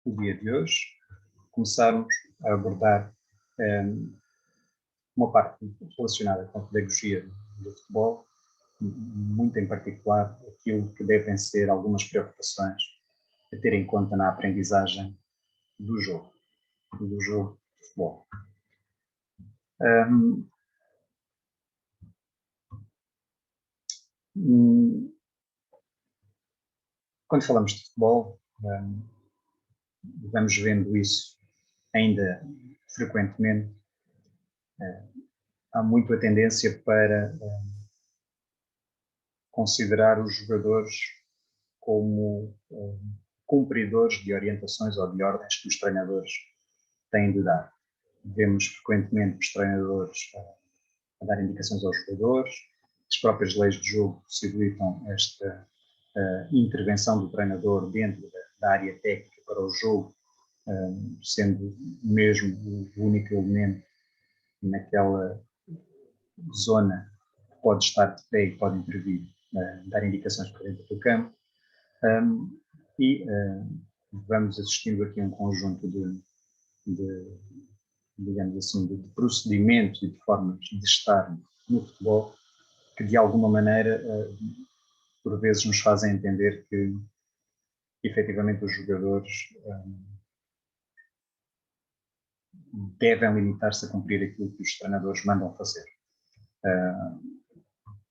o dia de hoje, começarmos a abordar uma parte relacionada com a pedagogia do futebol, muito em particular aquilo que devem ser algumas preocupações a ter em conta na aprendizagem do jogo de futebol. Quando falamos de futebol, vamos vendo isso ainda frequentemente. Há muito a tendência para considerar os jogadores como cumpridores de orientações ou de ordens que os treinadores têm de dar. Vemos frequentemente os treinadores a dar indicações aos jogadores, as próprias leis de jogo possibilitam esta intervenção do treinador dentro da área técnica para o jogo, sendo mesmo o único elemento naquela zona que pode estar de pé e pode intervir, dar indicações para dentro do campo. Vamos assistindo aqui a um conjunto digamos assim, de procedimentos e de formas de estar no futebol que, de alguma maneira, por vezes nos fazem entender que, efetivamente, os jogadores devem limitar-se a cumprir aquilo que os treinadores mandam fazer.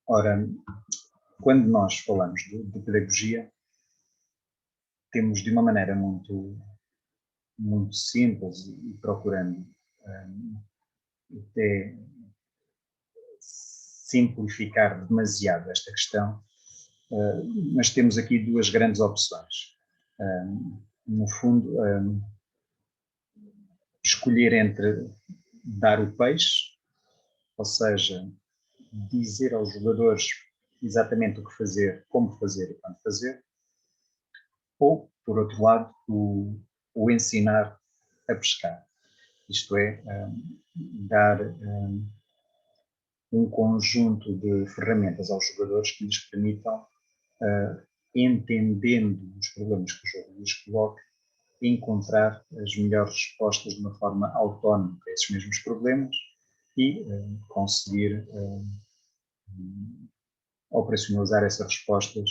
Ora, quando nós falamos de pedagogia, temos de uma maneira muito simples e procurando até simplificar demasiado esta questão, mas temos aqui duas grandes opções. No fundo, escolher entre dar o peixe, ou seja, dizer aos jogadores exatamente o que fazer, como fazer e quando fazer, ou, por outro lado, o ensinar a pescar. Isto é, dar um conjunto de ferramentas aos jogadores que lhes permitam, entendendo os problemas que o jogo lhes coloca, encontrar as melhores respostas de uma forma autónoma para esses mesmos problemas e conseguir operacionalizar essas respostas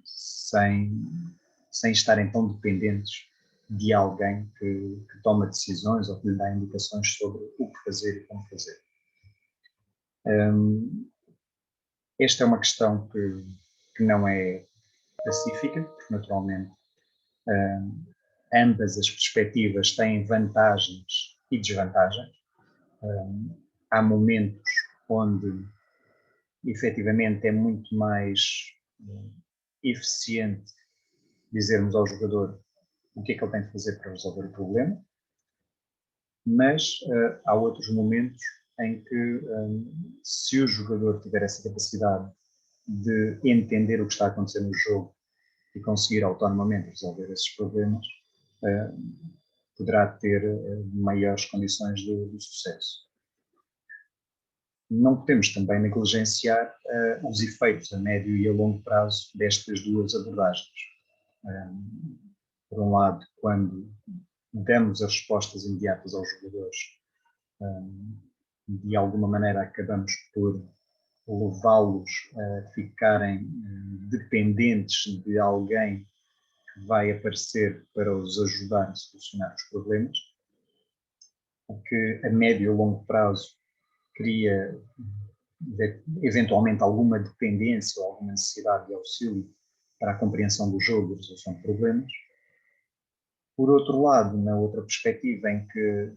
sem estarem tão dependentes de alguém que toma decisões ou que lhe dá indicações sobre o que fazer e como fazer. Esta é uma questão que não é pacífica, porque naturalmente ambas as perspectivas têm vantagens e desvantagens. Há momentos onde efetivamente é muito mais eficiente dizermos ao jogador o que é que ele tem de fazer para resolver o problema, mas há outros momentos em que, se o jogador tiver essa capacidade de entender o que está a acontecer no jogo e conseguir autonomamente resolver esses problemas, poderá ter maiores condições de sucesso. Não podemos também negligenciar os efeitos a médio e a longo prazo destas duas abordagens. Por um lado, quando damos as respostas imediatas aos jogadores, de alguma maneira acabamos por levá-los a ficarem dependentes de alguém que vai aparecer para os ajudar a solucionar os problemas, o que a médio e longo prazo cria eventualmente alguma dependência ou alguma necessidade de auxílio para a compreensão do jogo e resolução de problemas. Por outro lado, na outra perspectiva em que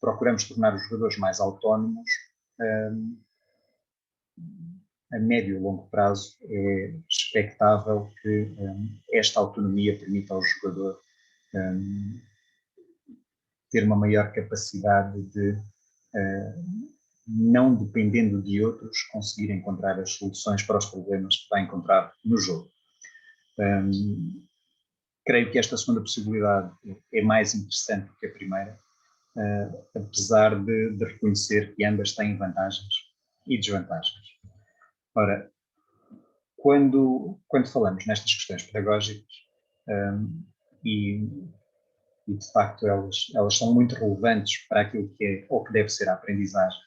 procuramos tornar os jogadores mais autónomos, a médio e longo prazo é expectável que esta autonomia permita ao jogador ter uma maior capacidade de, não dependendo de outros, conseguir encontrar as soluções para os problemas que vai encontrar no jogo. Creio que esta segunda possibilidade é mais interessante do que a primeira, apesar de reconhecer que ambas têm vantagens e desvantagens. Ora, quando falamos nestas questões pedagógicas, e de facto elas são muito relevantes para aquilo que é ou que deve ser a aprendizagem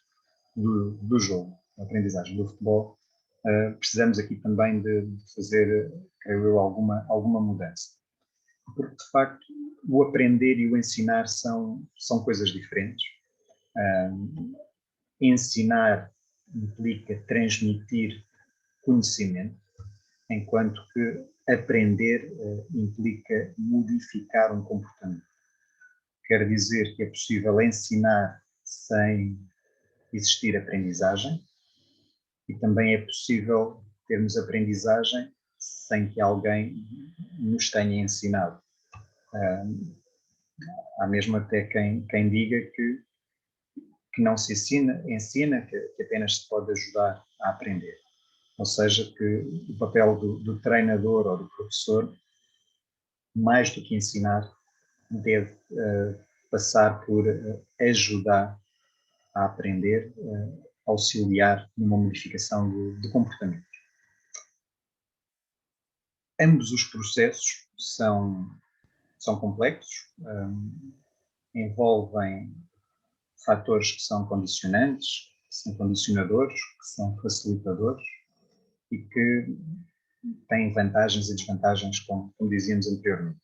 do jogo, a aprendizagem do futebol. Precisamos aqui também de fazer, creio eu, alguma mudança. Porque, de facto, o aprender e o ensinar são coisas diferentes. Ensinar implica transmitir conhecimento, enquanto que aprender implica modificar um comportamento. Quer dizer que é possível ensinar sem existir aprendizagem, e também é possível termos aprendizagem sem que alguém nos tenha ensinado. Há mesmo até quem diga que não se ensina, que apenas se pode ajudar a aprender. Ou seja, que o papel do treinador ou do professor, mais do que ensinar, deve passar por ajudar a aprender, auxiliar numa modificação de comportamento. Ambos os processos são complexos, envolvem fatores que são condicionantes, que são condicionadores, que são facilitadores e que têm vantagens e desvantagens, como dizíamos anteriormente.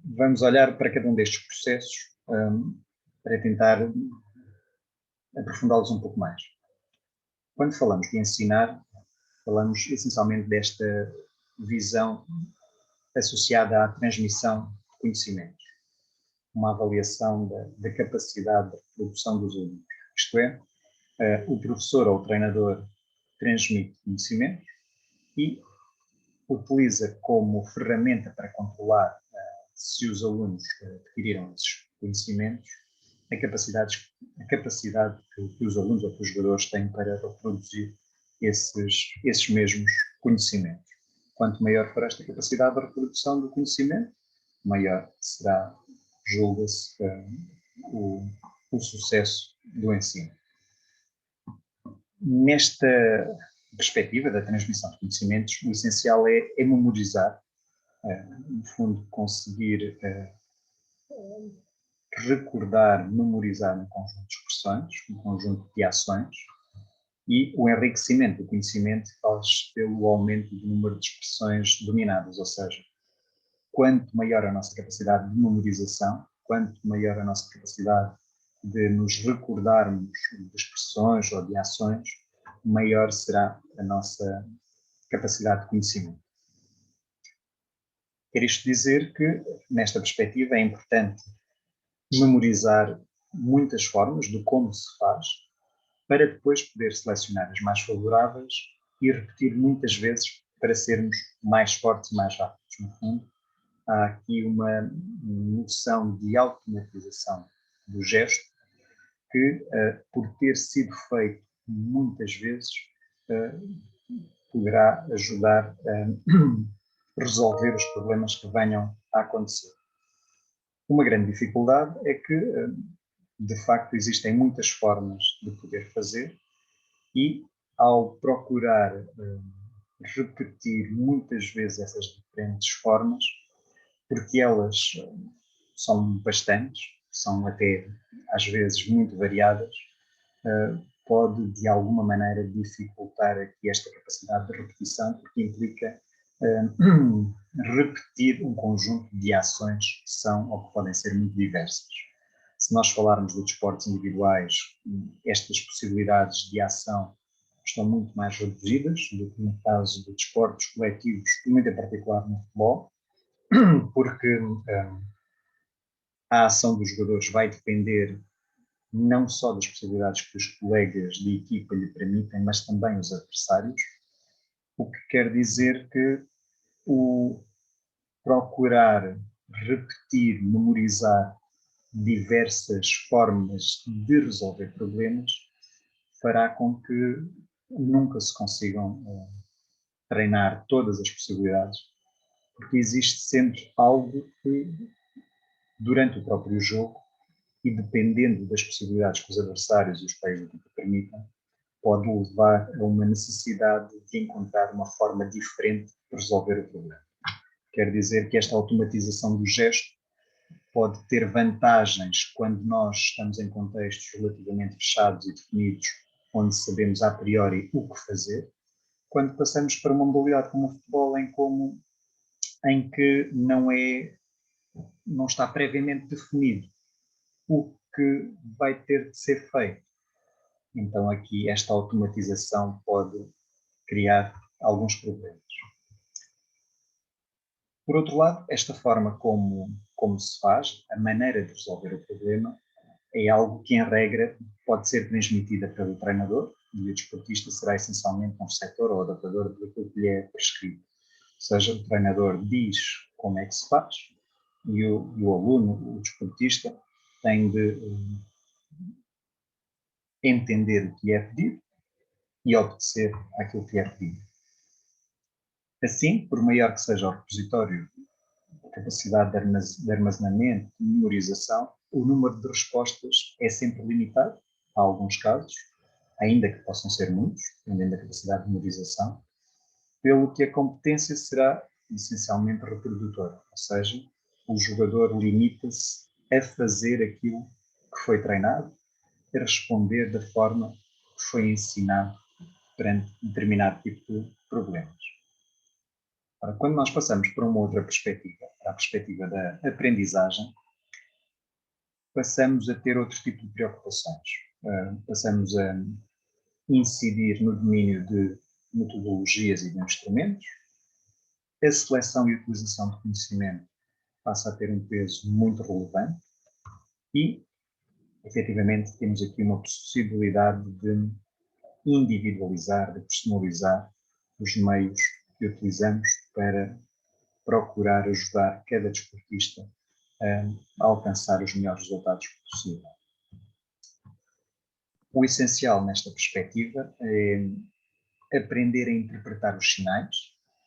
Vamos olhar para cada um destes processos para tentar aprofundá-los um pouco mais. Quando falamos de ensinar, falamos essencialmente desta visão associada à transmissão de conhecimentos, uma avaliação da capacidade de reprodução dos alunos. Isto é, o professor ou o treinador transmite conhecimentos e utiliza como ferramenta para controlar se os alunos adquiriram esses conhecimentos, a capacidade que os alunos ou que os jogadores têm para reproduzir esses mesmos conhecimentos. Quanto maior for esta capacidade de reprodução do conhecimento, maior será, julga-se, o sucesso do ensino. Nesta perspectiva da transmissão de conhecimentos, o essencial é memorizar, no fundo, conseguir recordar, memorizar um conjunto de expressões, um conjunto de ações, e o enriquecimento do conhecimento faz pelo aumento do número de expressões dominadas, ou seja, quanto maior a nossa capacidade de memorização, quanto maior a nossa capacidade de nos recordarmos de expressões ou de ações, maior será a nossa capacidade de conhecimento. Quer isto dizer que, nesta perspectiva, é importante memorizar muitas formas de como se faz, para depois poder selecionar as mais favoráveis e repetir muitas vezes para sermos mais fortes e mais rápidos. No fundo, há aqui uma noção de automatização do gesto que, por ter sido feito muitas vezes, poderá ajudar a resolver os problemas que venham a acontecer. Uma grande dificuldade é que, de facto, existem muitas formas de poder fazer e, ao procurar repetir muitas vezes essas diferentes formas, porque elas são bastantes, são até às vezes muito variadas, pode de alguma maneira dificultar aqui esta capacidade de repetição, porque implica repetir um conjunto de ações que são ou que podem ser muito diversas. Se nós falarmos de desportos individuais, estas possibilidades de ação estão muito mais reduzidas do que no caso de desportos coletivos, e muito em particular no futebol, porque a ação dos jogadores vai depender não só das possibilidades que os colegas de equipa lhe permitem, mas também os adversários, o que quer dizer que o procurar repetir, memorizar diversas formas de resolver problemas fará com que nunca se consigam treinar todas as possibilidades, porque existe sempre algo que, durante o próprio jogo, e dependendo das possibilidades que os adversários e os players da equipa permitam, pode levar a uma necessidade de encontrar uma forma diferente de resolver o problema. Quer dizer que esta automatização do gesto pode ter vantagens quando nós estamos em contextos relativamente fechados e definidos, onde sabemos a priori o que fazer. Quando passamos para uma modalidade como o futebol, em que não está previamente definido o que vai ter de ser feito. Então aqui esta automatização pode criar alguns problemas. Por outro lado, esta forma como se faz, a maneira de resolver o problema, é algo que, em regra, pode ser transmitida pelo treinador, e o desportista será essencialmente um receptor ou adaptador daquilo que lhe é prescrito. Ou seja, o treinador diz como é que se faz e o aluno, o desportista, tem de entender o que é pedido e obedecer àquilo que é pedido. Assim, por maior que seja o repositório, a capacidade de armazenamento e memorização, o número de respostas é sempre limitado, há alguns casos, ainda que possam ser muitos, dependendo da capacidade de memorização, pelo que a competência será essencialmente reprodutora, ou seja, o jogador limita-se a fazer aquilo que foi treinado, a responder da forma que foi ensinado perante determinado tipo de problemas. Ora, quando nós passamos para uma outra perspectiva, para a perspectiva da aprendizagem, passamos a ter outro tipo de preocupações. Passamos a incidir no domínio de metodologias e de instrumentos. A seleção e utilização de conhecimento passa a ter um peso muito relevante e, efetivamente, temos aqui uma possibilidade de individualizar, de personalizar os meios que utilizamos para procurar ajudar cada desportista a alcançar os melhores resultados possível. O essencial nesta perspectiva é aprender a interpretar os sinais,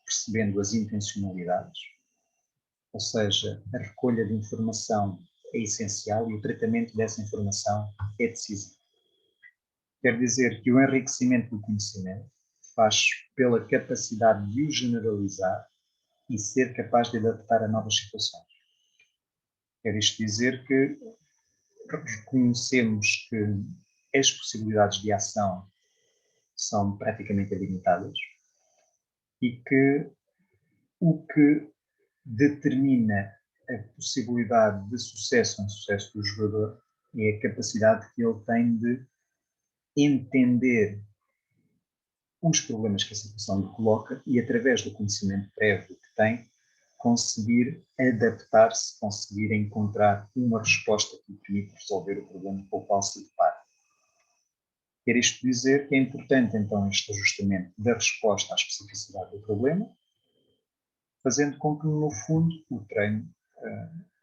percebendo as intencionalidades, ou seja, a recolha de informação é essencial e o tratamento dessa informação é decisivo. Quer dizer que o enriquecimento do conhecimento faz pela capacidade de o generalizar e ser capaz de adaptar a novas situações. Quer isto dizer que reconhecemos que as possibilidades de ação são praticamente ilimitadas e que o que determina a possibilidade de sucesso ou insucesso do jogador é a capacidade que ele tem de entender os problemas que a situação lhe coloca e, através do conhecimento prévio que tem, conseguir adaptar-se, conseguir encontrar uma resposta que lhe permite resolver o problema com o qual se depara. Quer isto dizer que é importante, então, este ajustamento da resposta à especificidade do problema, fazendo com que, no fundo, o treino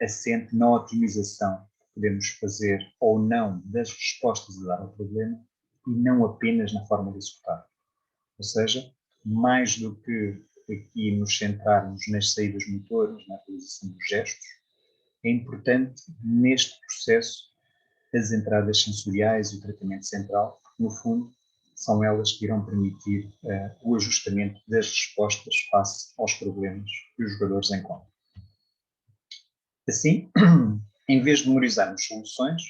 assente na otimização que podemos fazer ou não das respostas a dar ao problema e não apenas na forma de executar. Ou seja, mais do que aqui nos centrarmos nas saídas motoras, na realização dos gestos, é importante neste processo as entradas sensoriais e o tratamento central, porque no fundo são elas que irão permitir o ajustamento das respostas face aos problemas que os jogadores encontram. Assim, em vez de memorizarmos soluções,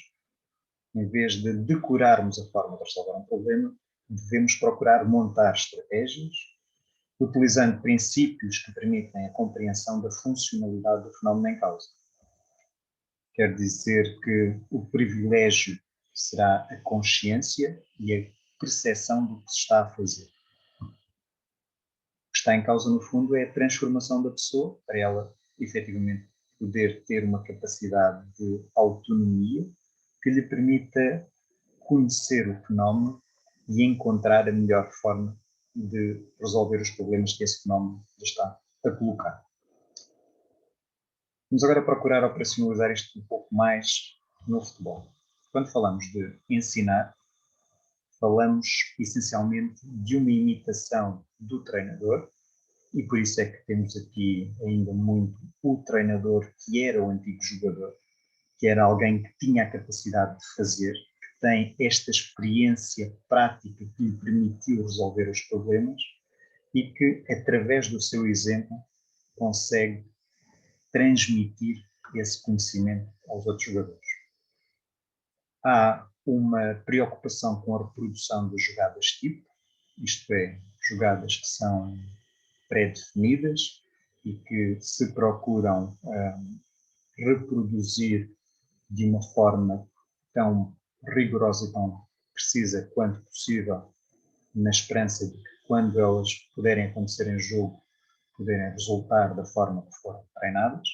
em vez de decorarmos a forma de resolver um problema, devemos procurar montar estratégias, utilizando princípios que permitem a compreensão da funcionalidade do fenómeno em causa. Quer dizer que o privilégio será a consciência e a percepção do que se está a fazer. O que está em causa, no fundo, é a transformação da pessoa, para ela, efetivamente, poder ter uma capacidade de autonomia que lhe permita conhecer o fenómeno e encontrar a melhor forma de resolver os problemas que esse fenómeno está a colocar. Vamos agora procurar operacionalizar isto um pouco mais no futebol. Quando falamos de ensinar, falamos essencialmente de uma imitação do treinador, e por isso é que temos aqui ainda muito o treinador que era o antigo jogador, que era alguém que tinha a capacidade de fazer, que tem esta experiência prática que lhe permitiu resolver os problemas e que, através do seu exemplo, consegue transmitir esse conhecimento aos outros jogadores. Há uma preocupação com a reprodução das jogadas tipo, isto é, jogadas que são pré-definidas e que se procuram reproduzir de uma forma tão rigorosa e tão precisa quanto possível, na esperança de que, quando elas puderem acontecer em jogo, poderem resultar da forma que foram treinadas,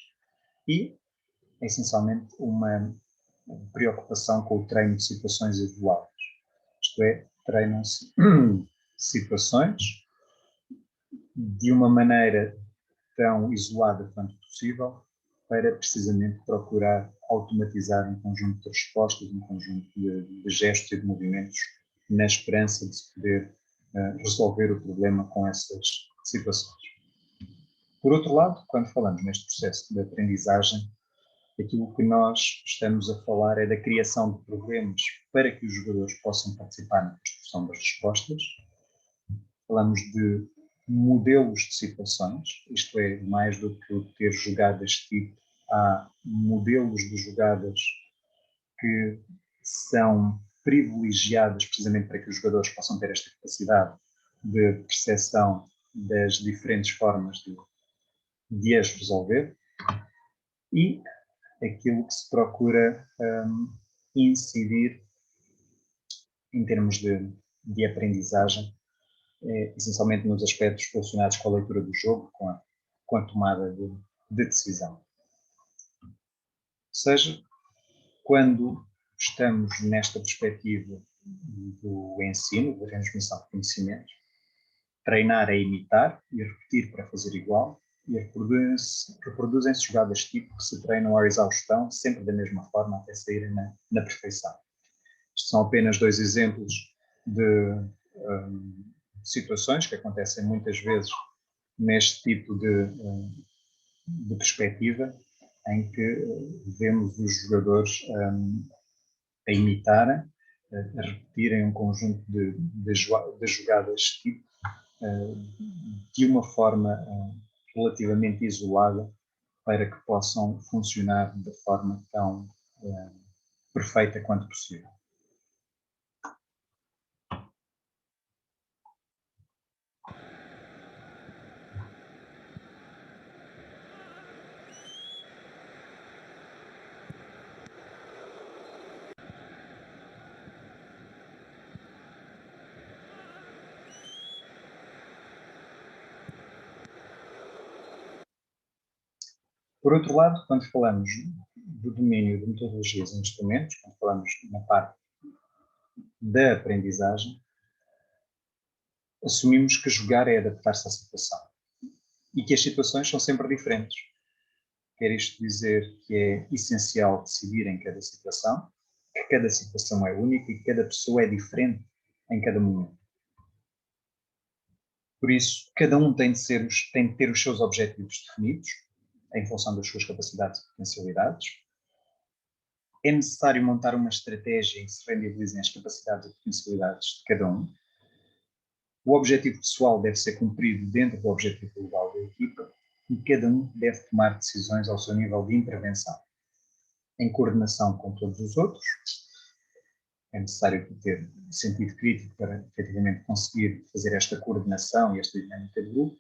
e, essencialmente, uma preocupação com o treino de situações isoladas. Isto é, treinam-se situações de uma maneira tão isolada quanto possível, para precisamente procurar automatizar um conjunto de respostas, um conjunto de gestos e de movimentos, na esperança de se poder resolver o problema com essas situações. Por outro lado, quando falamos neste processo de aprendizagem, aquilo que nós estamos a falar é da criação de problemas para que os jogadores possam participar na construção das respostas. Falamos de modelos de situações, isto é, mais do que ter jogadas tipo, há modelos de jogadas que são privilegiadas precisamente para que os jogadores possam ter esta capacidade de percepção das diferentes formas de as resolver, e aquilo que se procura incidir em termos de aprendizagem, essencialmente nos aspectos relacionados com a leitura do jogo, com a tomada de decisão. Ou seja, quando estamos nesta perspectiva do ensino, da transmissão de conhecimento, treinar é imitar e repetir para fazer igual, e reproduzem-se jogadas tipo que se treinam à exaustão, sempre da mesma forma, até saírem na perfeição. Estes são apenas dois exemplos de situações que acontecem muitas vezes neste tipo de perspectiva, em que vemos os jogadores a imitarem, a repetirem um conjunto de jogadas tipo, de uma forma relativamente isolada, para que possam funcionar de forma tão perfeita quanto possível. Por outro lado, quando falamos do domínio de metodologias e instrumentos, quando falamos na parte da aprendizagem, assumimos que jogar é adaptar-se à situação e que as situações são sempre diferentes. Quer isto dizer que é essencial decidir em cada situação, que cada situação é única e que cada pessoa é diferente em cada momento. Por isso, cada um tem de ter os seus objetivos definidos, em função das suas capacidades e potencialidades. É necessário montar uma estratégia em que se rendibilizem as capacidades e potencialidades de cada um. O objetivo pessoal deve ser cumprido dentro do objetivo global da equipa, e cada um deve tomar decisões ao seu nível de intervenção, em coordenação com todos os outros. É necessário ter sentido crítico para efetivamente conseguir fazer esta coordenação e esta dinâmica de grupo,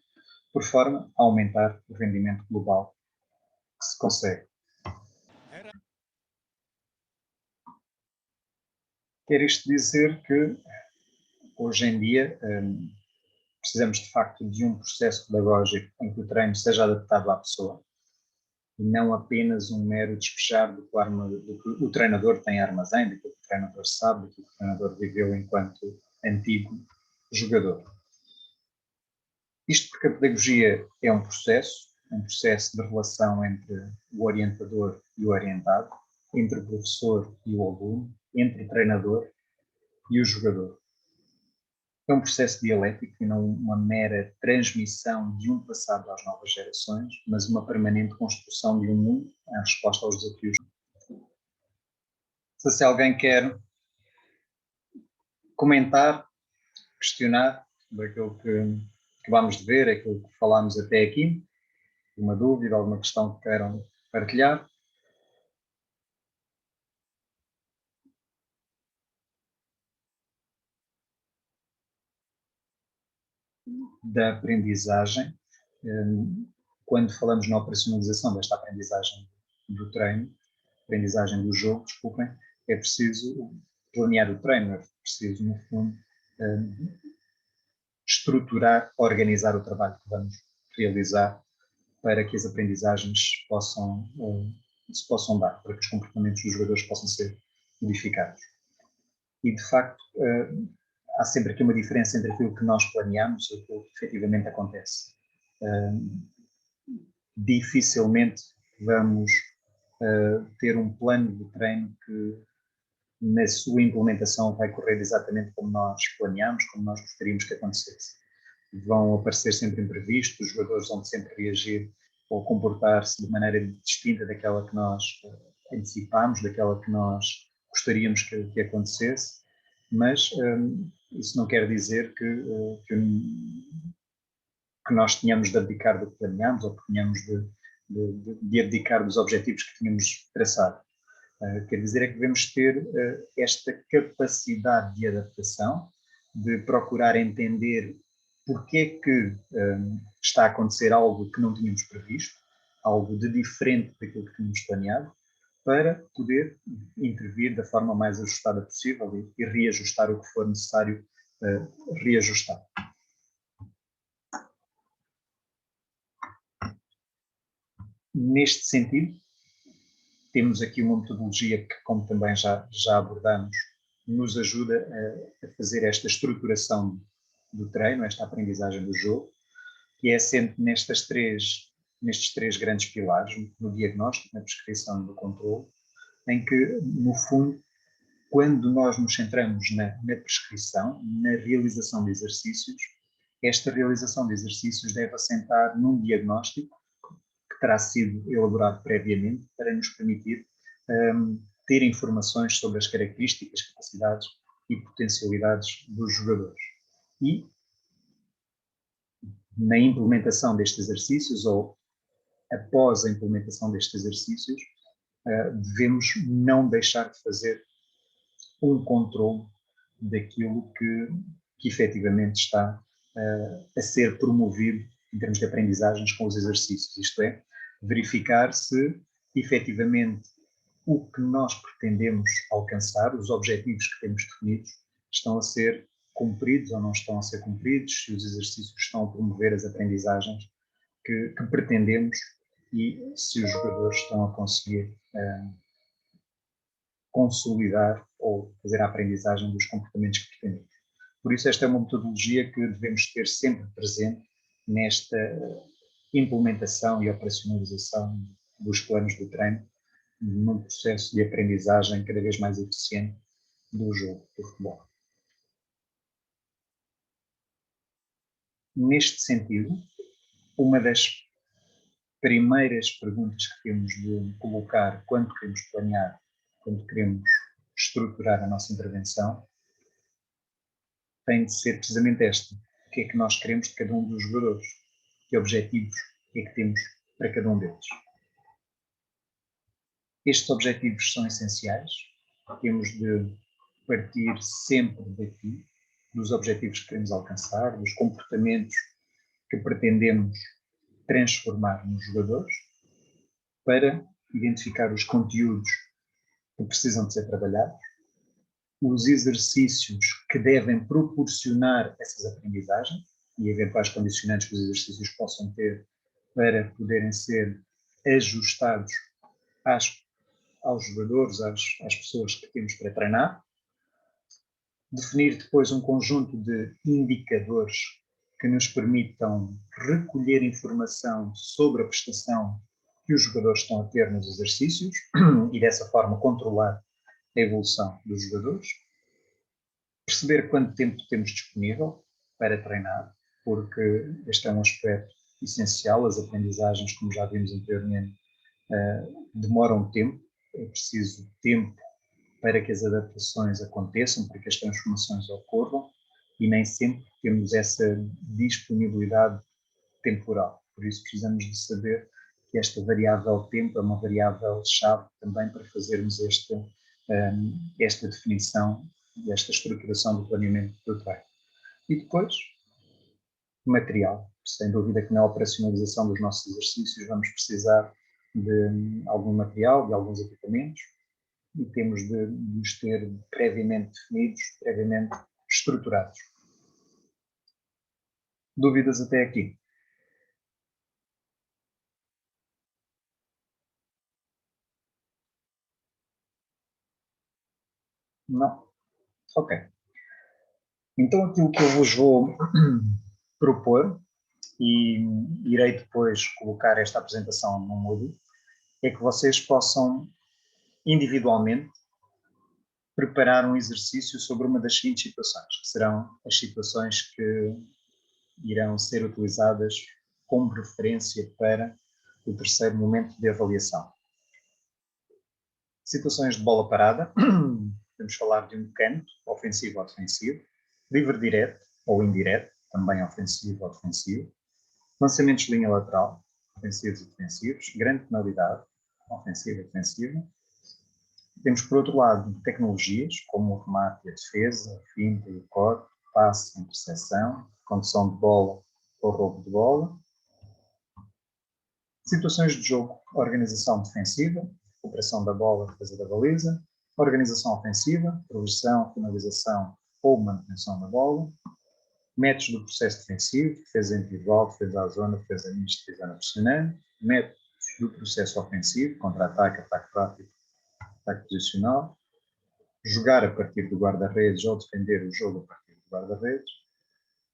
por forma a aumentar o rendimento global que se consegue. Quer isto dizer que, hoje em dia, precisamos de facto de um processo pedagógico em que o treino seja adaptado à pessoa, e não apenas um mero despejar do que o treinador tem armazém, do que o treinador sabe, do que o treinador viveu enquanto antigo jogador. Isto porque a pedagogia é um processo de relação entre o orientador e o orientado, entre o professor e o aluno, entre o treinador e o jogador. É um processo dialético e não uma mera transmissão de um passado às novas gerações, mas uma permanente construção de um mundo em resposta aos desafios. Se alguém quer comentar, questionar sobre aquilo que vamos ver, aquilo que falámos até aqui. uma dúvida, alguma questão que queiram partilhar? Da aprendizagem, quando falamos na operacionalização desta aprendizagem do treino, aprendizagem do jogo, desculpem, é preciso planear o treino, é preciso, no fundo, estruturar, organizar o trabalho que vamos realizar para que as aprendizagens se possam dar, para que os comportamentos dos jogadores possam ser modificados. E, de facto, há sempre aqui uma diferença entre aquilo que nós planeamos e aquilo que efetivamente acontece. Dificilmente vamos ter um plano de treino que, na sua implementação, vai correr exatamente como nós planeamos, como nós gostaríamos que acontecesse. Vão aparecer sempre imprevistos, os jogadores vão sempre reagir ou comportar-se de maneira distinta daquela que nós antecipámos, daquela que nós gostaríamos que acontecesse, mas isso não quer dizer que nós tenhamos de abdicar do que planeámos ou que tenhamos de abdicar dos objetivos que tínhamos traçado. Quer dizer é que devemos ter esta capacidade de adaptação, de procurar entender porque é que está a acontecer algo que não tínhamos previsto, algo de diferente daquilo que tínhamos planeado, para poder intervir da forma mais ajustada possível e reajustar o que for necessário reajustar. Neste sentido, temos aqui uma metodologia que, como também já abordamos, nos ajuda a fazer esta estruturação do treino, esta aprendizagem do jogo, que é assente nestes três grandes pilares, no diagnóstico, na prescrição e no controle, em que, no fundo, quando nós nos centramos na prescrição, na realização de exercícios, esta realização de exercícios deve assentar num diagnóstico que terá sido elaborado previamente para nos permitir ter informações sobre as características, capacidades e potencialidades dos jogadores. E, na implementação destes exercícios, ou após a implementação destes exercícios, devemos não deixar de fazer um controle daquilo que efetivamente está a ser promovido em termos de aprendizagens com os exercícios, isto é, verificar se efetivamente o que nós pretendemos alcançar, os objetivos que temos definidos, estão a ser cumpridos ou não estão a ser cumpridos, se os exercícios estão a promover as aprendizagens que pretendemos e se os jogadores estão a conseguir consolidar ou fazer a aprendizagem dos comportamentos que pretendemos. Por isso, esta é uma metodologia que devemos ter sempre presente nesta implementação e operacionalização dos planos de treino, num processo de aprendizagem cada vez mais eficiente do jogo de futebol. Neste sentido, uma das primeiras perguntas que temos de colocar quando queremos planear, quando queremos estruturar a nossa intervenção, tem de ser precisamente esta. O que é que nós queremos de cada um dos jogadores? Que objetivos é que temos para cada um deles? Estes objetivos são essenciais. Temos de partir sempre daqui, dos objetivos que queremos alcançar, dos comportamentos que pretendemos transformar nos jogadores, para identificar os conteúdos que precisam de ser trabalhados, os exercícios que devem proporcionar essas aprendizagens e eventuais condicionantes que os exercícios possam ter para poderem ser ajustados aos jogadores, às pessoas que temos para treinar. Definir depois um conjunto de indicadores que nos permitam recolher informação sobre a prestação que os jogadores estão a ter nos exercícios e dessa forma controlar a evolução dos jogadores. Perceber quanto tempo temos disponível para treinar, porque este é um aspecto essencial. As aprendizagens, como já vimos anteriormente, demoram tempo, é preciso tempo para que as adaptações aconteçam, para que as transformações ocorram, e nem sempre temos essa disponibilidade temporal. Por isso precisamos de saber que esta variável tempo é uma variável-chave também para fazermos esta definição e esta estruturação do planeamento do treino. E depois, material. Sem dúvida que na operacionalização dos nossos exercícios vamos precisar de algum material, de alguns equipamentos, e temos de os ter previamente definidos, previamente estruturados. Dúvidas até aqui? Não? Ok. Então aquilo que eu vos vou propor, e irei depois colocar esta apresentação no Moodle, é que vocês possam individualmente preparar um exercício sobre uma das seguintes situações, que serão as situações que irão ser utilizadas como referência para o terceiro momento de avaliação. Situações de bola parada, podemos falar de um canto, ofensivo ou defensivo, livre direto ou indireto, também ofensivo ou defensivo, lançamentos de linha lateral, ofensivos e defensivos, grande penalidade, ofensiva e defensiva. Temos, por outro lado, tecnologias, como o remate e a defesa, a finta e o corte, passe e interseção, condução de bola ou roubo de bola. Situações de jogo, organização defensiva, recuperação da bola, defesa da baliza, organização ofensiva, progressão, finalização ou manutenção da bola, métodos do processo defensivo, defesa individual, defesa à zona, defesa mista, defesa pressionante, métodos do processo ofensivo, contra-ataque, ataque rápido, ataque posicional, jogar a partir do guarda-redes ou defender o jogo a partir do guarda-redes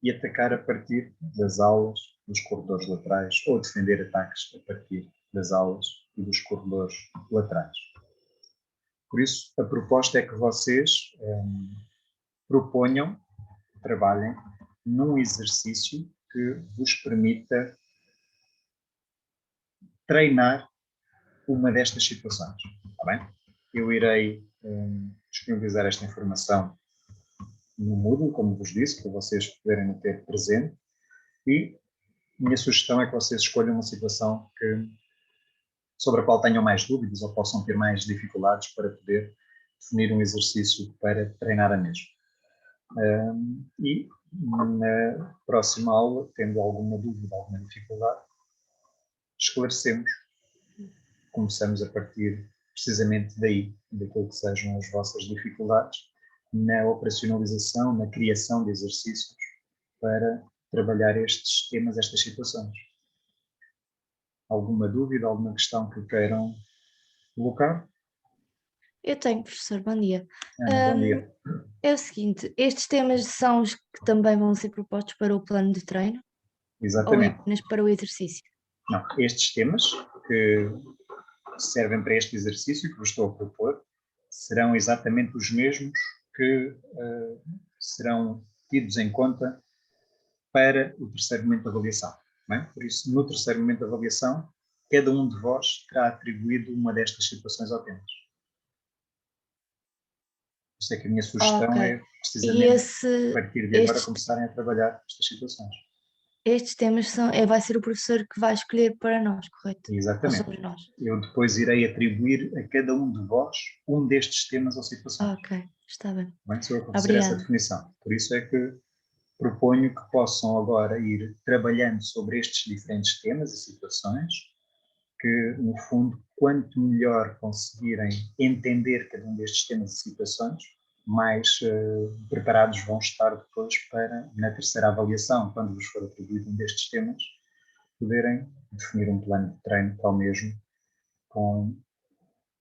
e atacar a partir das aulas, dos corredores laterais ou defender ataques a partir das aulas e dos corredores laterais. Por isso, a proposta é que vocês proponham, trabalhem num exercício que vos permita treinar uma destas situações, está bem? Eu irei disponibilizar esta informação no Moodle, como vos disse, para vocês poderem ter presente, e minha sugestão é que vocês escolham uma situação sobre a qual tenham mais dúvidas ou possam ter mais dificuldades para poder definir um exercício para treinar a mesma. E na próxima aula, tendo alguma dúvida, alguma dificuldade, esclarecemos. Começamos a partir precisamente daquilo que sejam as vossas dificuldades na operacionalização, na criação de exercícios para trabalhar estes temas, estas situações. Alguma dúvida, alguma questão que queiram colocar? Eu tenho, professor, bom dia. Ana, bom dia. É o seguinte, estes temas são os que também vão ser propostos para o plano de treino? Exatamente. Ou apenas para o exercício? Não, estes temas que servem para este exercício que vos estou a propor serão exatamente os mesmos que serão tidos em conta para o terceiro momento de avaliação. Não é? Por isso, no terceiro momento de avaliação, cada um de vós terá atribuído uma destas situações ao tema. Por isso é que a minha sugestão é precisamente, a partir de agora, começarem a trabalhar estas situações. Estes temas vai ser o professor que vai escolher para nós, correto? Exatamente. Ou sobre nós? Eu depois irei atribuir a cada um de vós um destes temas ou situações. Ok, está bem. Bem, sou eu que vou fazer essa definição. Por isso é que proponho que possam agora ir trabalhando sobre estes diferentes temas e situações, que, no fundo, quanto melhor conseguirem entender cada um destes temas e situações, mais preparados vão estar depois para, na terceira avaliação, quando vos for atribuído um destes temas, poderem definir um plano de treino para o mesmo com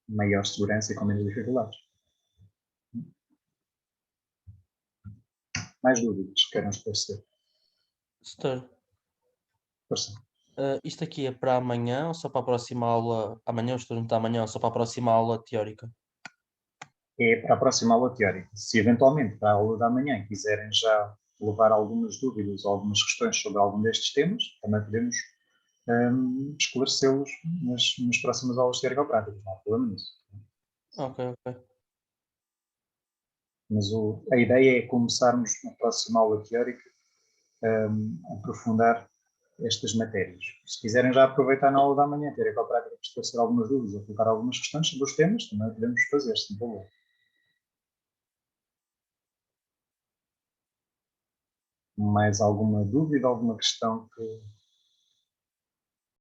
maior segurança e com menos dificuldades. Mais dúvidas que queiram esclarecer? Doutor, Força. Isto aqui é para amanhã ou só para a próxima aula? Amanhã, estou a perguntar amanhã ou só para a próxima aula teórica? É para a próxima aula teórica. Se eventualmente para a aula da manhã quiserem já levar algumas dúvidas ou algumas questões sobre algum destes temas, também podemos esclarecê-los nas próximas aulas teórico-práticas, não há problema nisso. Ok. Mas a ideia é começarmos na próxima aula teórica a aprofundar estas matérias. Se quiserem já aproveitar na aula da manhã, terem com a prática de esclarecer algumas dúvidas ou colocar algumas questões sobre os temas, também podemos fazer, sem problema. Mais alguma dúvida, alguma questão que